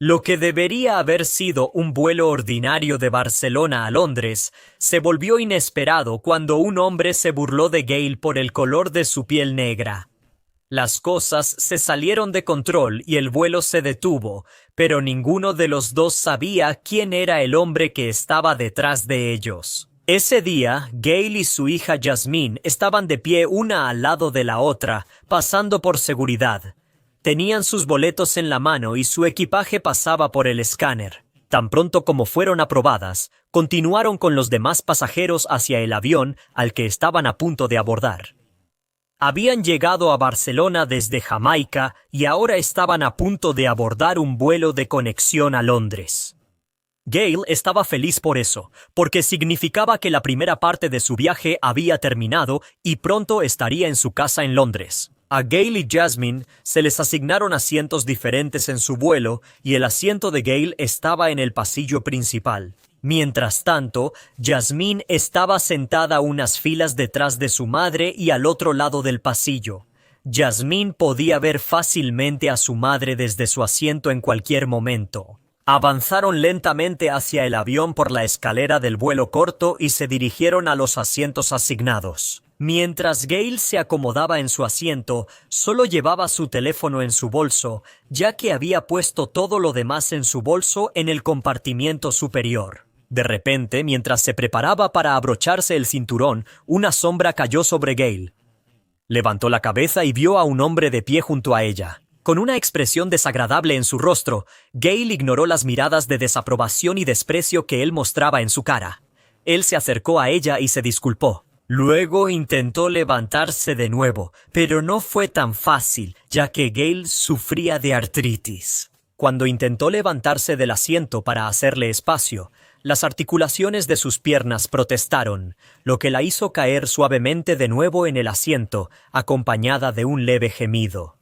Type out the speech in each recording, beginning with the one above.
Lo que debería haber sido un vuelo ordinario de Barcelona a Londres se volvió inesperado cuando un hombre se burló de Gale por el color de su piel negra. Las cosas se salieron de control y el vuelo se detuvo, pero ninguno de los dos sabía quién era el hombre que estaba detrás de ellos. Ese día, Gale y su hija Jasmine estaban de pie una al lado de la otra, pasando por seguridad. Tenían sus boletos en la mano y su equipaje pasaba por el escáner. Tan pronto como fueron aprobadas, continuaron con los demás pasajeros hacia el avión al que estaban a punto de abordar. Habían llegado a Barcelona desde Jamaica y ahora estaban a punto de abordar un vuelo de conexión a Londres. Gale estaba feliz por eso, porque significaba que la primera parte de su viaje había terminado y pronto estaría en su casa en Londres. A Gale y Jasmine se les asignaron asientos diferentes en su vuelo y el asiento de Gale estaba en el pasillo principal. Mientras tanto, Jasmine estaba sentada unas filas detrás de su madre y al otro lado del pasillo. Jasmine podía ver fácilmente a su madre desde su asiento en cualquier momento. Avanzaron lentamente hacia el avión por la escalera del vuelo corto y se dirigieron a los asientos asignados. Mientras Gale se acomodaba en su asiento, solo llevaba su teléfono en su bolso, ya que había puesto todo lo demás en su bolso en el compartimiento superior. De repente, mientras se preparaba para abrocharse el cinturón, una sombra cayó sobre Gale. Levantó la cabeza y vio a un hombre de pie junto a ella. Con una expresión desagradable en su rostro, Gale ignoró las miradas de desaprobación y desprecio que él mostraba en su cara. Él se acercó a ella y se disculpó. Luego intentó levantarse de nuevo, pero no fue tan fácil, ya que Gale sufría de artritis. Cuando intentó levantarse del asiento para hacerle espacio, las articulaciones de sus piernas protestaron, lo que la hizo caer suavemente de nuevo en el asiento, acompañada de un leve gemido.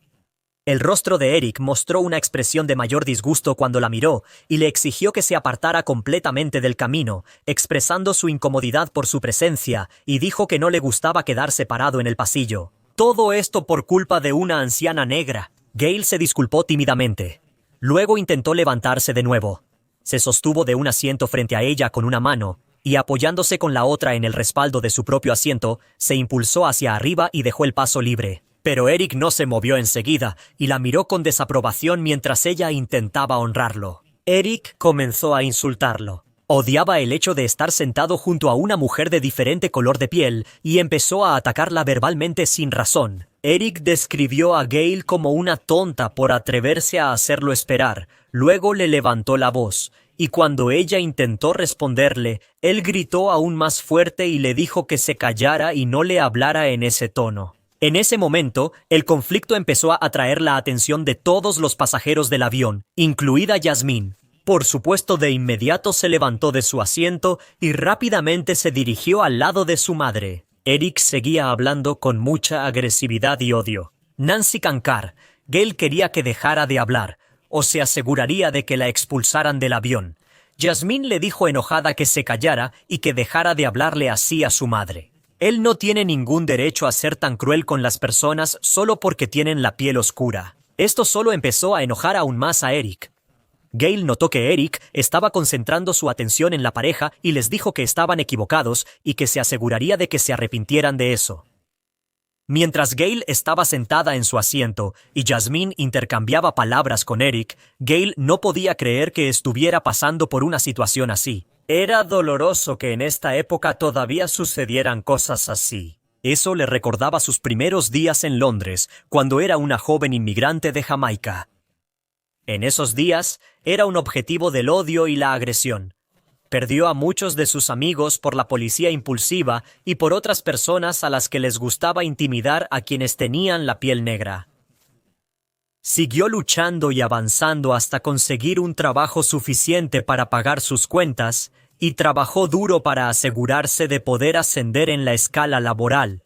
El rostro de Eric mostró una expresión de mayor disgusto cuando la miró y le exigió que se apartara completamente del camino, expresando su incomodidad por su presencia, y dijo que no le gustaba quedarse parado en el pasillo. Todo esto por culpa de una anciana negra. Gale se disculpó tímidamente. Luego intentó levantarse de nuevo. Se sostuvo de un asiento frente a ella con una mano, y apoyándose con la otra en el respaldo de su propio asiento, se impulsó hacia arriba y dejó el paso libre. Pero Eric no se movió enseguida y la miró con desaprobación mientras ella intentaba honrarlo. Eric comenzó a insultarlo. Odiaba el hecho de estar sentado junto a una mujer de diferente color de piel y empezó a atacarla verbalmente sin razón. Eric describió a Gale como una tonta por atreverse a hacerlo esperar. Luego le levantó la voz, y cuando ella intentó responderle, él gritó aún más fuerte y le dijo que se callara y no le hablara en ese tono. En ese momento, el conflicto empezó a atraer la atención de todos los pasajeros del avión, incluida Jasmine. Por supuesto, de inmediato se levantó de su asiento y rápidamente se dirigió al lado de su madre. Eric seguía hablando con mucha agresividad y odio. Nancy Cankar, Gale quería que dejara de hablar, o se aseguraría de que la expulsaran del avión. Jasmine le dijo enojada que se callara y que dejara de hablarle así a su madre. Él no tiene ningún derecho a ser tan cruel con las personas solo porque tienen la piel oscura. Esto solo empezó a enojar aún más a Eric. Gale notó que Eric estaba concentrando su atención en la pareja y les dijo que estaban equivocados y que se aseguraría de que se arrepintieran de eso. Mientras Gale estaba sentada en su asiento y Jasmine intercambiaba palabras con Eric, Gale no podía creer que estuviera pasando por una situación así. Era doloroso que en esta época todavía sucedieran cosas así. Eso le recordaba sus primeros días en Londres, cuando era una joven inmigrante de Jamaica. En esos días, era un objetivo del odio y la agresión. Perdió a muchos de sus amigos por la policía impulsiva y por otras personas a las que les gustaba intimidar a quienes tenían la piel negra. Siguió luchando y avanzando hasta conseguir un trabajo suficiente para pagar sus cuentas y trabajó duro para asegurarse de poder ascender en la escala laboral.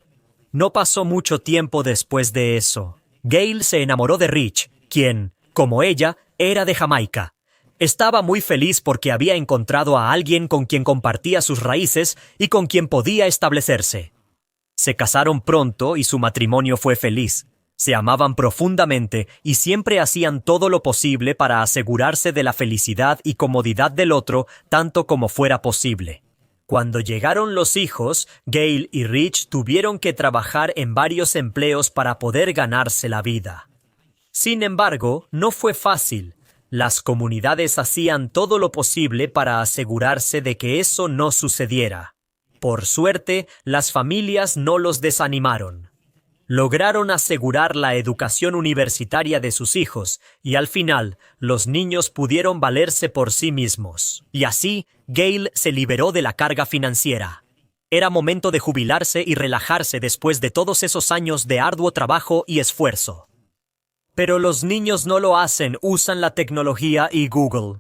No pasó mucho tiempo después de eso. Gale se enamoró de Rich, quien, como ella, era de Jamaica. Estaba muy feliz porque había encontrado a alguien con quien compartía sus raíces y con quien podía establecerse. Se casaron pronto y su matrimonio fue feliz. Se amaban profundamente y siempre hacían todo lo posible para asegurarse de la felicidad y comodidad del otro tanto como fuera posible. Cuando llegaron los hijos, Gail y Rich tuvieron que trabajar en varios empleos para poder ganarse la vida. Sin embargo, no fue fácil. Las comunidades hacían todo lo posible para asegurarse de que eso no sucediera. Por suerte, las familias no los desanimaron. Lograron asegurar la educación universitaria de sus hijos y al final los niños pudieron valerse por sí mismos. Y así, Gail se liberó de la carga financiera. Era momento de jubilarse y relajarse después de todos esos años de arduo trabajo y esfuerzo. Pero los niños no lo hacen, usan la tecnología y Google.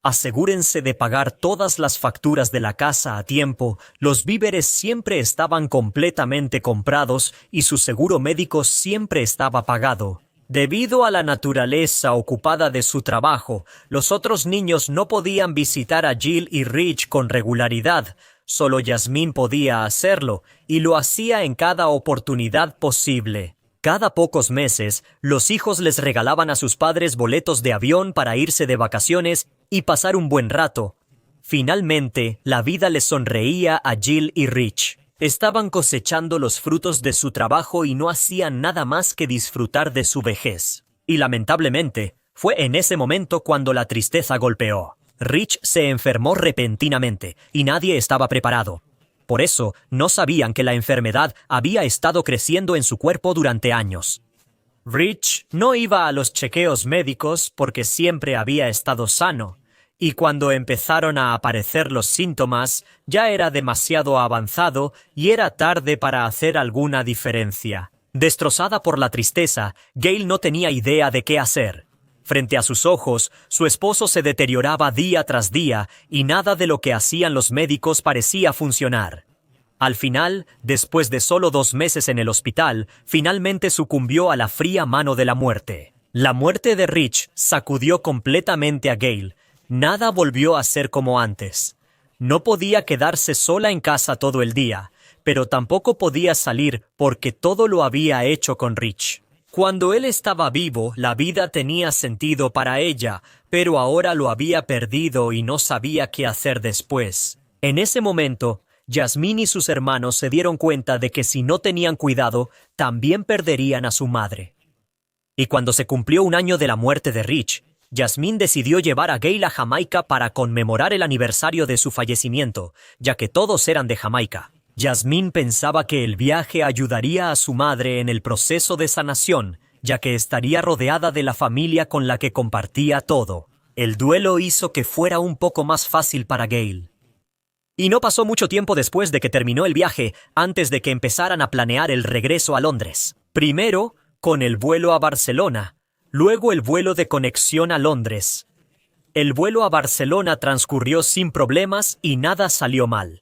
Asegúrense de pagar todas las facturas de la casa a tiempo, los víveres siempre estaban completamente comprados y su seguro médico siempre estaba pagado. Debido a la naturaleza ocupada de su trabajo, los otros niños no podían visitar a Jill y Rich con regularidad. Solo Jasmine podía hacerlo, y lo hacía en cada oportunidad posible. Cada pocos meses, los hijos les regalaban a sus padres boletos de avión para irse de vacaciones y pasar un buen rato. Finalmente, la vida les sonreía a Jill y Rich. Estaban cosechando los frutos de su trabajo y no hacían nada más que disfrutar de su vejez. Y lamentablemente, fue en ese momento cuando la tristeza golpeó. Rich se enfermó repentinamente y nadie estaba preparado. Por eso, no sabían que la enfermedad había estado creciendo en su cuerpo durante años. Rich no iba a los chequeos médicos porque siempre había estado sano, y cuando empezaron a aparecer los síntomas, ya era demasiado avanzado y era tarde para hacer alguna diferencia. Destrozada por la tristeza, Gail no tenía idea de qué hacer. Frente a sus ojos, su esposo se deterioraba día tras día y nada de lo que hacían los médicos parecía funcionar. Al final, después de solo 2 meses en el hospital, finalmente sucumbió a la fría mano de la muerte. La muerte de Rich sacudió completamente a Gail. Nada volvió a ser como antes. No podía quedarse sola en casa todo el día, pero tampoco podía salir porque todo lo había hecho con Rich. Cuando él estaba vivo, la vida tenía sentido para ella, pero ahora lo había perdido y no sabía qué hacer después. En ese momento, Jasmine y sus hermanos se dieron cuenta de que si no tenían cuidado, también perderían a su madre. Y cuando se cumplió 1 año de la muerte de Rich, Jasmine decidió llevar a Gail a Jamaica para conmemorar el aniversario de su fallecimiento, ya que todos eran de Jamaica. Jasmine pensaba que el viaje ayudaría a su madre en el proceso de sanación, ya que estaría rodeada de la familia con la que compartía todo. El duelo hizo que fuera un poco más fácil para Gail. Y no pasó mucho tiempo después de que terminó el viaje, antes de que empezaran a planear el regreso a Londres. Primero, con el vuelo a Barcelona, luego el vuelo de conexión a Londres. El vuelo a Barcelona transcurrió sin problemas y nada salió mal.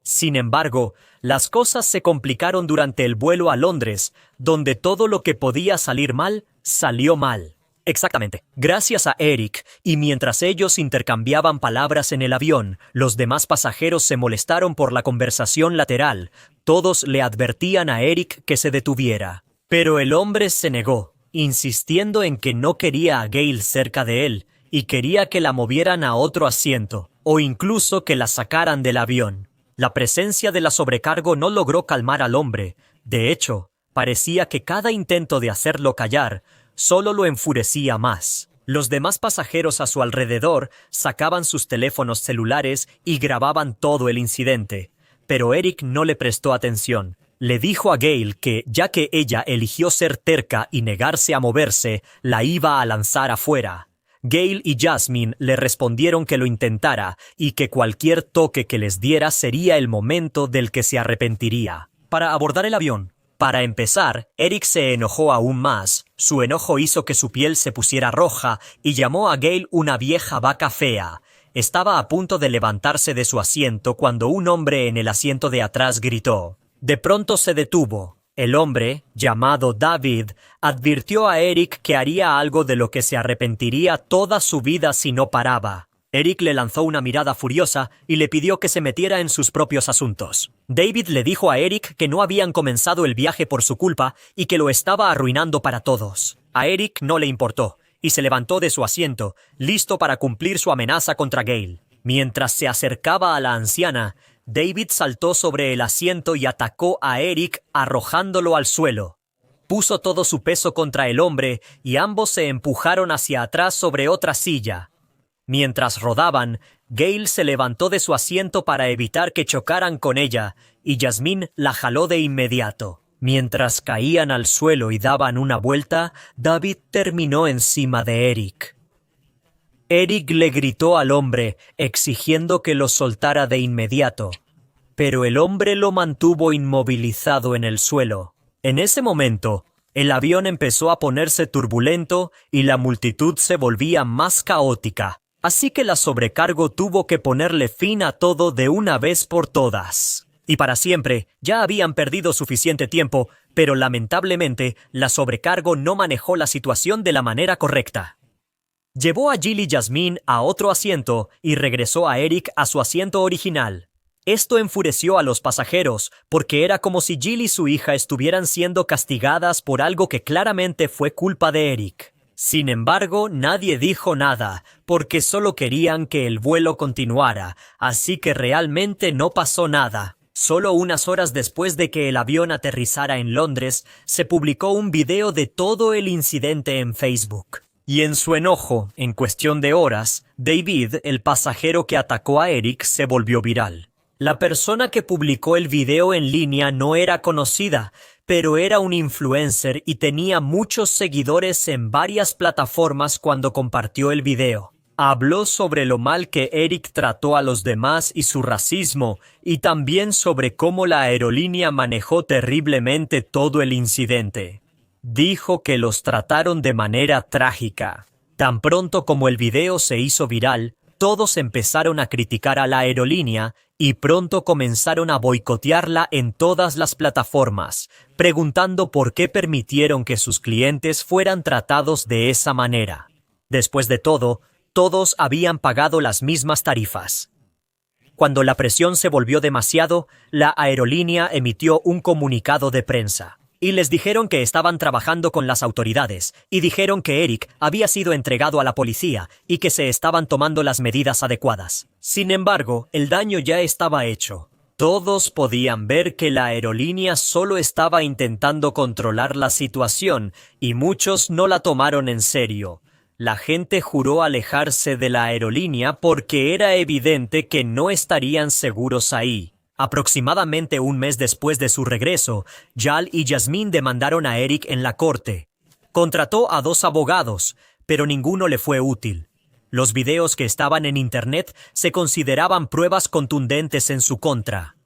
Sin embargo, las cosas se complicaron durante el vuelo a Londres, donde todo lo que podía salir mal, salió mal. Exactamente. Gracias a Eric, y mientras ellos intercambiaban palabras en el avión, los demás pasajeros se molestaron por la conversación lateral. Todos le advertían a Eric que se detuviera. Pero el hombre se negó, insistiendo en que no quería a Gail cerca de él, y quería que la movieran a otro asiento, o incluso que la sacaran del avión. La presencia de la sobrecargo no logró calmar al hombre. De hecho, parecía que cada intento de hacerlo callar solo lo enfurecía más. Los demás pasajeros a su alrededor sacaban sus teléfonos celulares y grababan todo el incidente. Pero Eric no le prestó atención. Le dijo a Gail que, ya que ella eligió ser terca y negarse a moverse, la iba a lanzar afuera. Gail y Jasmine le respondieron que lo intentara y que cualquier toque que les diera sería el momento del que se arrepentiría. Para abordar el avión. Para empezar, Eric se enojó aún más. Su enojo hizo que su piel se pusiera roja y llamó a Gail una vieja vaca fea. Estaba a punto de levantarse de su asiento cuando un hombre en el asiento de atrás gritó. De pronto se detuvo. El hombre, llamado David, advirtió a Eric que haría algo de lo que se arrepentiría toda su vida si no paraba. Eric le lanzó una mirada furiosa y le pidió que se metiera en sus propios asuntos. David le dijo a Eric que no habían comenzado el viaje por su culpa y que lo estaba arruinando para todos. A Eric no le importó y se levantó de su asiento, listo para cumplir su amenaza contra Gale. Mientras se acercaba a la anciana, David saltó sobre el asiento y atacó a Eric arrojándolo al suelo. Puso todo su peso contra el hombre y ambos se empujaron hacia atrás sobre otra silla. Mientras rodaban, Gale se levantó de su asiento para evitar que chocaran con ella, y Jasmine la jaló de inmediato. Mientras caían al suelo y daban una vuelta, David terminó encima de Eric. Eric le gritó al hombre, exigiendo que lo soltara de inmediato, pero el hombre lo mantuvo inmovilizado en el suelo. En ese momento, el avión empezó a ponerse turbulento y la multitud se volvía más caótica. Así que la sobrecargo tuvo que ponerle fin a todo de una vez por todas. Y para siempre, ya habían perdido suficiente tiempo, pero lamentablemente la sobrecargo no manejó la situación de la manera correcta. Llevó a Jill y Jasmine a otro asiento y regresó a Eric a su asiento original. Esto enfureció a los pasajeros, porque era como si Jill y su hija estuvieran siendo castigadas por algo que claramente fue culpa de Eric. Sin embargo, nadie dijo nada, porque solo querían que el vuelo continuara, así que realmente no pasó nada. Solo unas horas después de que el avión aterrizara en Londres, se publicó un video de todo el incidente en Facebook. Y en su enojo, en cuestión de horas, David, el pasajero que atacó a Eric, se volvió viral. La persona que publicó el video en línea no era conocida, pero era un influencer y tenía muchos seguidores en varias plataformas cuando compartió el video. Habló sobre lo mal que Eric trató a los demás y su racismo, y también sobre cómo la aerolínea manejó terriblemente todo el incidente. Dijo que los trataron de manera trágica. Tan pronto como el video se hizo viral, todos empezaron a criticar a la aerolínea y pronto comenzaron a boicotearla en todas las plataformas, preguntando por qué permitieron que sus clientes fueran tratados de esa manera. Después de todo, todos habían pagado las mismas tarifas. Cuando la presión se volvió demasiado, la aerolínea emitió un comunicado de prensa. Y les dijeron que estaban trabajando con las autoridades, y dijeron que Eric había sido entregado a la policía y que se estaban tomando las medidas adecuadas. Sin embargo, el daño ya estaba hecho. Todos podían ver que la aerolínea solo estaba intentando controlar la situación, y muchos no la tomaron en serio. La gente juró alejarse de la aerolínea porque era evidente que no estarían seguros ahí. Aproximadamente un mes después de su regreso, Jal y Jasmine demandaron a Eric en la corte. Contrató a 2 abogados, pero ninguno le fue útil. Los videos que estaban en Internet se consideraban pruebas contundentes en su contra.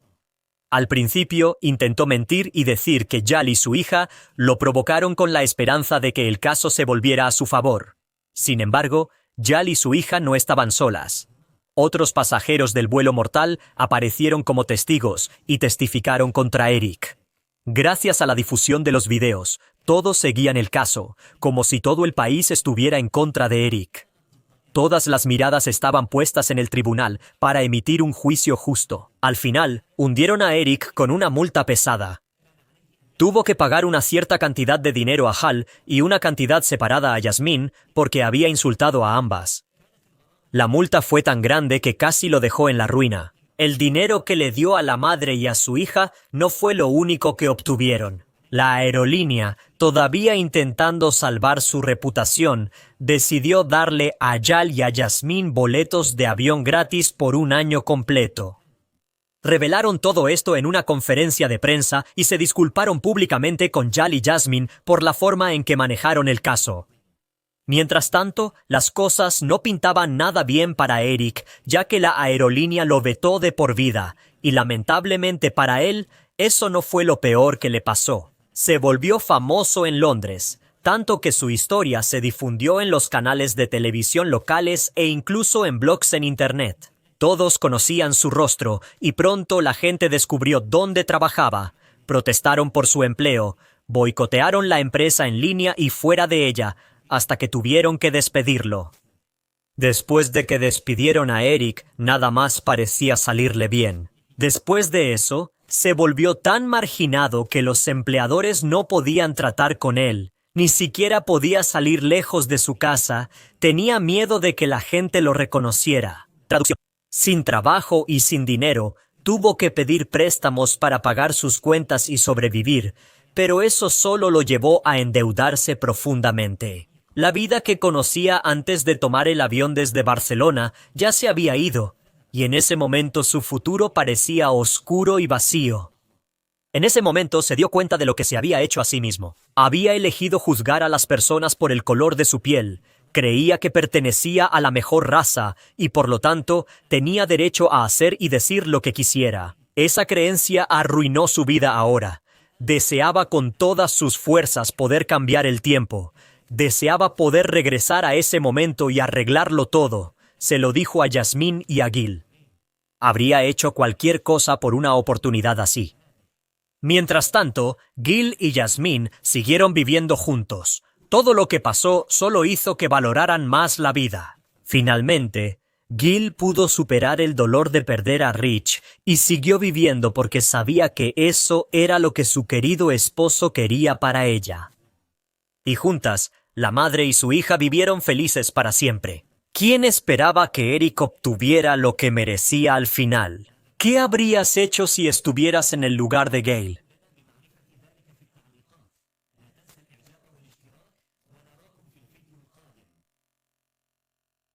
Al principio intentó mentir y decir que Jal y su hija lo provocaron con la esperanza de que el caso se volviera a su favor. Sin embargo, Jal y su hija no estaban solas. Otros pasajeros del vuelo mortal aparecieron como testigos y testificaron contra Eric. Gracias a la difusión de los videos, todos seguían el caso, como si todo el país estuviera en contra de Eric. Todas las miradas estaban puestas en el tribunal para emitir un juicio justo. Al final, hundieron a Eric con una multa pesada. Tuvo que pagar una cierta cantidad de dinero a Hal y una cantidad separada a Jasmine porque había insultado a ambas. La multa fue tan grande que casi lo dejó en la ruina. El dinero que le dio a la madre y a su hija no fue lo único que obtuvieron. La aerolínea, todavía intentando salvar su reputación, decidió darle a Jal y a Jasmine boletos de avión gratis por un año completo. Revelaron todo esto en una conferencia de prensa y se disculparon públicamente con Jal y Jasmine por la forma en que manejaron el caso. Mientras tanto, las cosas no pintaban nada bien para Eric, ya que la aerolínea lo vetó de por vida, y lamentablemente para él, eso no fue lo peor que le pasó. Se volvió famoso en Londres, tanto que su historia se difundió en los canales de televisión locales e incluso en blogs en Internet. Todos conocían su rostro, y pronto la gente descubrió dónde trabajaba, protestaron por su empleo, boicotearon la empresa en línea y fuera de ella, hasta que tuvieron que despedirlo. Después de que despidieron a Eric, nada más parecía salirle bien. Después de eso, se volvió tan marginado que los empleadores no podían tratar con él. Ni siquiera podía salir lejos de su casa, tenía miedo de que la gente lo reconociera. Traducción. Sin trabajo y sin dinero, tuvo que pedir préstamos para pagar sus cuentas y sobrevivir, pero eso solo lo llevó a endeudarse profundamente. La vida que conocía antes de tomar el avión desde Barcelona ya se había ido, y en ese momento su futuro parecía oscuro y vacío. En ese momento se dio cuenta de lo que se había hecho a sí mismo. Había elegido juzgar a las personas por el color de su piel. Creía que pertenecía a la mejor raza y, por lo tanto, tenía derecho a hacer y decir lo que quisiera. Esa creencia arruinó su vida ahora. Deseaba con todas sus fuerzas poder cambiar el tiempo. Deseaba poder regresar a ese momento y arreglarlo todo. Se lo dijo a Yasmín y a Gil. Habría hecho cualquier cosa por una oportunidad así. Mientras tanto, Gil y Yasmín siguieron viviendo juntos. Todo lo que pasó solo hizo que valoraran más la vida. Finalmente, Gil pudo superar el dolor de perder a Rich y siguió viviendo porque sabía que eso era lo que su querido esposo quería para ella. Y juntas, la madre y su hija vivieron felices para siempre. ¿Quién esperaba que Eric obtuviera lo que merecía al final? ¿Qué habrías hecho si estuvieras en el lugar de Gale?